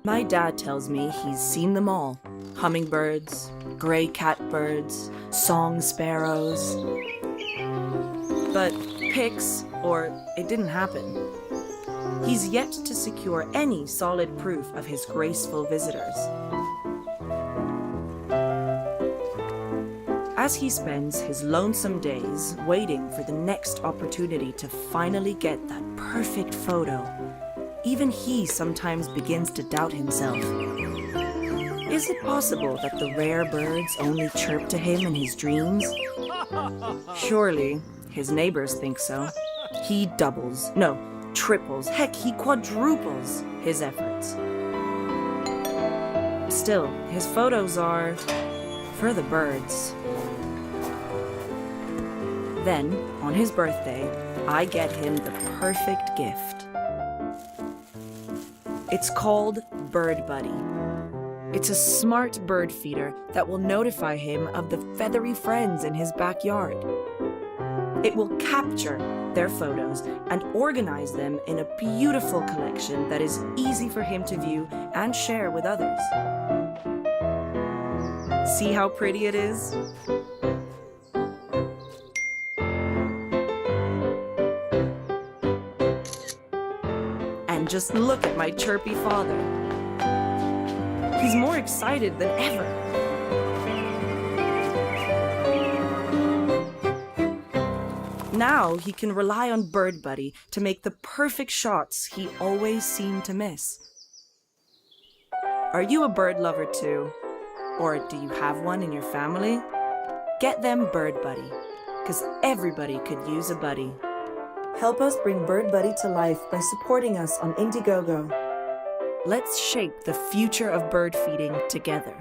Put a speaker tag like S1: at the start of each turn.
S1: My dad tells me he's seen them all. Hummingbirds, gray catbirds, song sparrows. But pics, or it didn't happen. He's yet to secure any solid proof of his graceful visitors. As he spends his lonesome days waiting for the next opportunity to finally get that perfect photo, even he sometimes begins to doubt himself. Is it possible that the rare birds only chirp to him in his dreams? Surely, his neighbors think so. He triples, heck, he quadruples his efforts. Still, his photos are for the birds. Then, on his birthday, I get him the perfect gift. It's called Bird Buddy. It's a smart bird feeder that will notify him of the feathery friends in his backyard. It will capture their photos and organize them in a beautiful collection that is easy for him to view and share with others. See how pretty it is? And just look at my chirpy father. He's more excited than ever. Now he can rely on Bird Buddy to make the perfect shots he always seemed to miss. Are you a bird lover too? Or do you have one in your family? Get them Bird Buddy, because everybody could use a buddy. Help us bring Bird Buddy to life by supporting us on Indiegogo. Let's shape the future of bird feeding together.